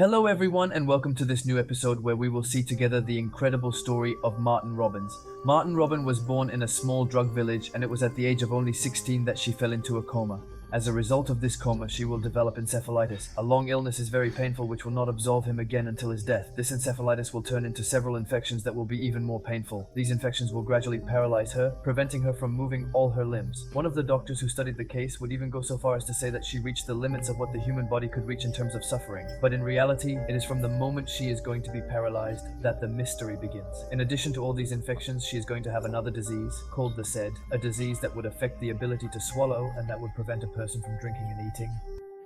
Hello everyone and welcome to this new episode where we will see together the incredible story of Marthe Robin. Marthe Robin was born in a small drug village, and it was at the age of only 16 that she fell into a coma. As a result of this coma, she will develop encephalitis. A long illness is very painful which will not absolve him again until his death. This encephalitis will turn into several infections that will be even more painful. These infections will gradually paralyze her, preventing her from moving all her limbs. One of the doctors who studied the case would even go so far as to say that she reached the limits of what the human body could reach in terms of suffering. But in reality, it is from the moment she is going to be paralyzed that the mystery begins. In addition to all these infections, she is going to have another disease called the SED, a disease that would affect the ability to swallow and that would prevent a person from drinking and eating.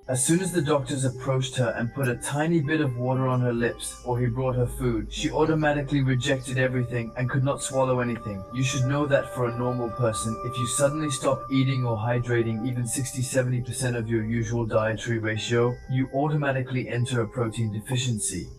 As soon as the doctors approached her and put a tiny bit of water on her lips, or he brought her food, she automatically rejected everything and could not swallow anything. You should know that for a normal person, if you suddenly stop eating or hydrating even 60-70% of your usual dietary ratio, you automatically enter a protein deficiency.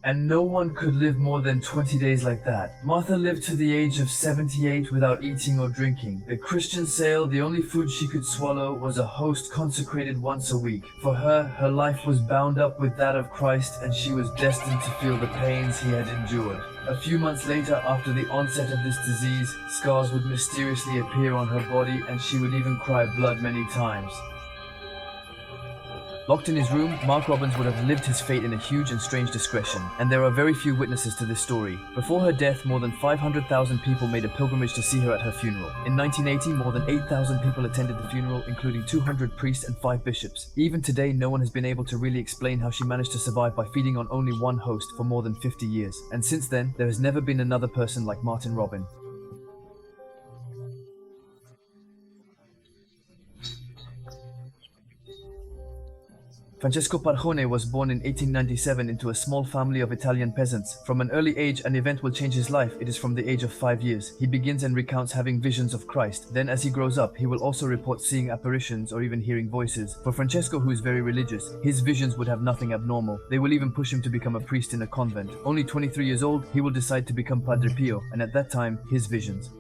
And no one could live more than 20 days like that. Martha lived to the age of 78 without eating or drinking. The Christians say the only food she could swallow was a host consecrated once a week. For her, her life was bound up with that of Christ, and she was destined to feel the pains he had endured. A few months later, after the onset of this disease, scars would mysteriously appear on her body, and she would even cry blood many times. Locked in his room, Marthe Robin would have lived his fate in a huge and strange discretion, and there are very few witnesses to this story. Before her death, more than 500,000 people made a pilgrimage to see her at her funeral. In 1980, more than 8,000 people attended the funeral, including 200 priests and 5 bishops. Even today, no one has been able to really explain how she managed to survive by feeding on only one host for more than 50 years. And since then, there has never been another person like Marthe Robin. Francesco Parjone was born in 1897 into a small family of Italian peasants. From an early age, an event will change his life. It is from the age of 5 years. He begins and recounts having visions of Christ. Then as he grows up, he will also report seeing apparitions or even hearing voices. For Francesco, who is very religious, his visions would have nothing abnormal. They will even push him to become a priest in a convent. Only 23 years old, he will decide to become Padre Pio, and at that time, his visions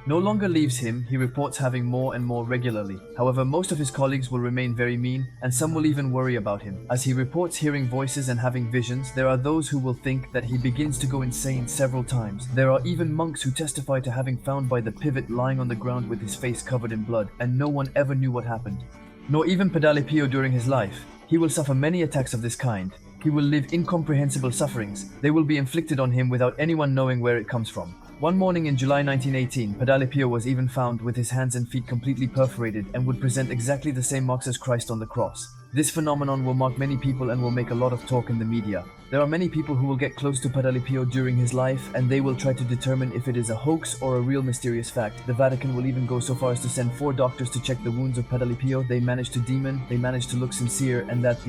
no longer leaves him. He reports having more and more regularly. However, most of his colleagues will remain very mean, and some will even worry about him. As he reports hearing voices and having visions, there are those who will think that he begins to go insane several times. There are even monks who testify to having found by the pivot lying on the ground with his face covered in blood, and no one ever knew what happened. Nor even Padre Pio during his life. He will suffer many attacks of this kind. He will live incomprehensible sufferings. They will be inflicted on him without anyone knowing where it comes from. One morning in July 1918, Padre Pio was even found with his hands and feet completely perforated and would present exactly the same marks as Christ on the cross. This phenomenon will mark many people and will make a lot of talk in the media. There are many people who will get close to Padre Pio during his life, and they will try to determine if it is a hoax or a real mysterious fact. The Vatican will even go so far as to send 4 doctors to check the wounds of Padre Pio. They managed to look sincere, and that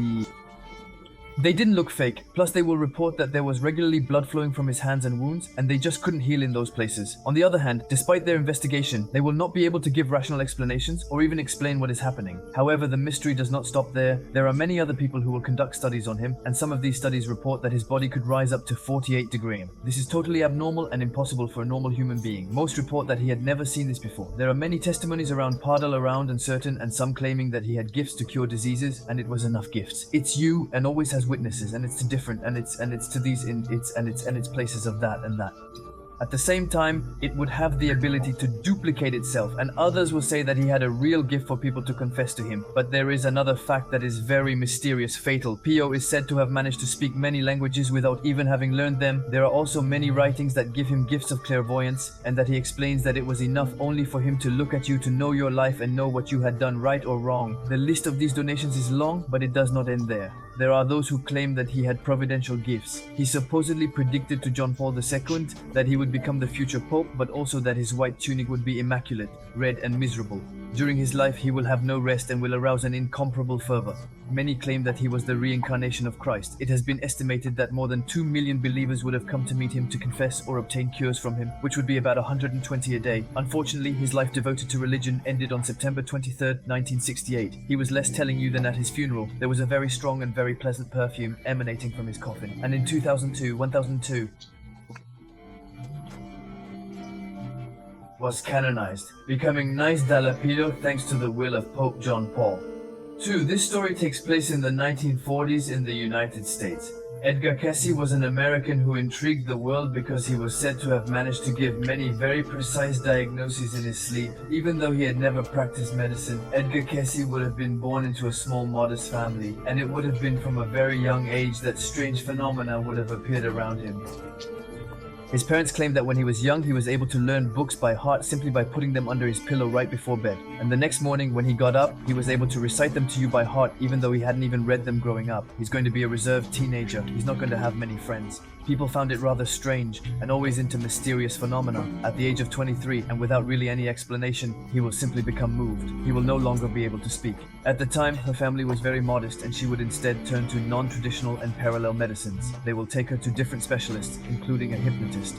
they didn't look fake. Plus, they will report that there was regularly blood flowing from his hands and wounds, and they just couldn't heal in those places. On the other hand, despite their investigation, they will not be able to give rational explanations or even explain what is happening. However, the mystery does not stop there. There are many other people who will conduct studies on him, and some of these studies report that his body could rise up to 48 degrees. This is totally abnormal and impossible for a normal human being. Most report that he had never seen this before. There are many testimonies around Padre around and certain, and some claiming that he had gifts to cure diseases, and it was enough gifts. It's you, and always has witnesses, and it's to different, and it's to these in its places of that and that. At the same time, it would have the ability to duplicate itself, and others will say that he had a real gift for people to confess to him. But there is another fact that is very mysterious, fatal. Pio is said to have managed to speak many languages without even having learned them. There are also many writings that give him gifts of clairvoyance, and that he explains that it was enough only for him to look at you to know your life and know what you had done right or wrong. The list of these donations is long, but it does not end there. There are those who claim that he had providential gifts. He supposedly predicted to John Paul II that he would become the future pope, but also that his white tunic would be immaculate, red and miserable. During his life, he will have no rest and will arouse an incomparable fervor. Many claim that he was the reincarnation of Christ. It has been estimated that more than 2 million believers would have come to meet him to confess or obtain cures from him, which would be about 120 a day. Unfortunately, his life devoted to religion ended on September 23, 1968. He was less telling you than at his funeral. There was a very strong and very pleasant perfume emanating from his coffin. And in 2002, was canonized, becoming Nice dalla Pio thanks to the will of Pope John Paul. 2. This story takes place in the 1940s in the United States. Edgar Cayce was an American who intrigued the world because he was said to have managed to give many very precise diagnoses in his sleep. Even though he had never practiced medicine, Edgar Cayce would have been born into a small modest family, and it would have been from a very young age that strange phenomena would have appeared around him. His parents claimed that when he was young, he was able to learn books by heart simply by putting them under his pillow right before bed. And the next morning, when he got up, he was able to recite them to you by heart even though he hadn't even read them growing up. He's going to be a reserved teenager. He's not going to have many friends. People found it rather strange and always into mysterious phenomena. At the age of 23, and without really any explanation, he will simply become moved. He will no longer be able to speak. At the time, her family was very modest and she would instead turn to non-traditional and parallel medicines. They will take her to different specialists, including a hypnotist.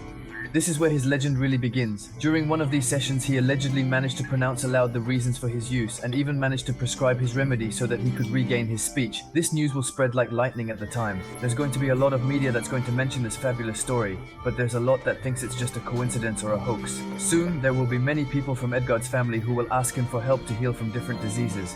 This is where his legend really begins. During one of these sessions, he allegedly managed to pronounce aloud the reasons for his use and even managed to prescribe his remedy so that he could regain his speech. This news will spread like lightning at the time. There's going to be a lot of media that's going to mention this fabulous story, but there's a lot that thinks it's just a coincidence or a hoax. Soon, there will be many people from Edgar's family who will ask him for help to heal from different diseases.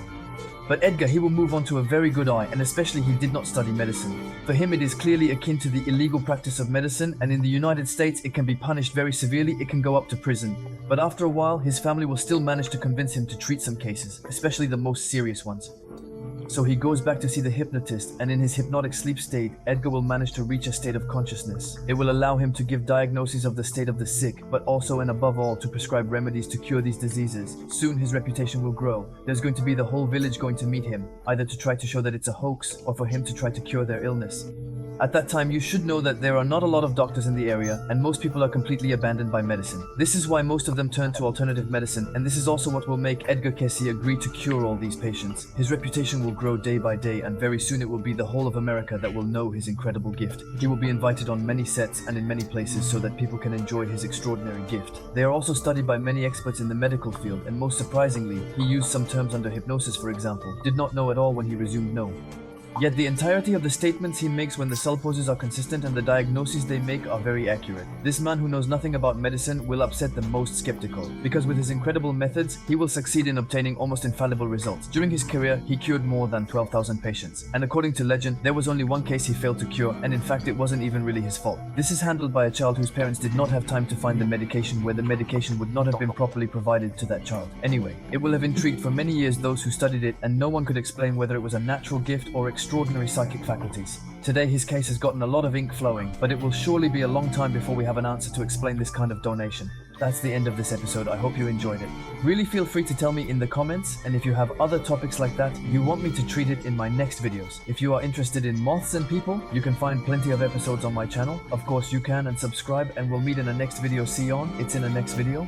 But Edgar, he will move on to a very good eye, and especially he did not study medicine. For him, it is clearly akin to the illegal practice of medicine, and in the United States, it can be punished very severely. It can go up to prison. But after a while, his family will still manage to convince him to treat some cases, especially the most serious ones. So he goes back to see the hypnotist, and in his hypnotic sleep state, Edgar will manage to reach a state of consciousness. It will allow him to give diagnoses of the state of the sick, but also and above all to prescribe remedies to cure these diseases. Soon his reputation will grow. There's going to be the whole village going to meet him, either to try to show that it's a hoax, or for him to try to cure their illness. At that time, you should know that there are not a lot of doctors in the area, and most people are completely abandoned by medicine. This is why most of them turn to alternative medicine, and this is also what will make Edgar Cayce agree to cure all these patients. His reputation will grow day by day, and very soon it will be the whole of America that will know his incredible gift. He will be invited on many sets and in many places so that people can enjoy his extraordinary gift. They are also studied by many experts in the medical field, and most surprisingly, he used some terms under hypnosis, for example. Did not know at all when he resumed no. Yet the entirety of the statements he makes when the cell poses are consistent and the diagnoses they make are very accurate. This man who knows nothing about medicine will upset the most skeptical, because with his incredible methods, he will succeed in obtaining almost infallible results. During his career, he cured more than 12,000 patients, and according to legend, there was only one case he failed to cure, and in fact it wasn't even really his fault. This is handled by a child whose parents did not have time to find the medication where the medication would not have been properly provided to that child. Anyway, it will have intrigued for many years those who studied it, and no one could explain whether it was a natural gift or extraordinary psychic faculties. Today his case has gotten a lot of ink flowing, but it will surely be a long time before we have an answer to explain this kind of donation. That's the end of this episode. I hope you enjoyed it. Really feel free to tell me in the comments, and if you have other topics like that, you want me to treat it in my next videos. If you are interested in moths and people, you can find plenty of episodes on my channel. Of course you can, and subscribe, and we'll meet in the next video. See you on. It's in the next video.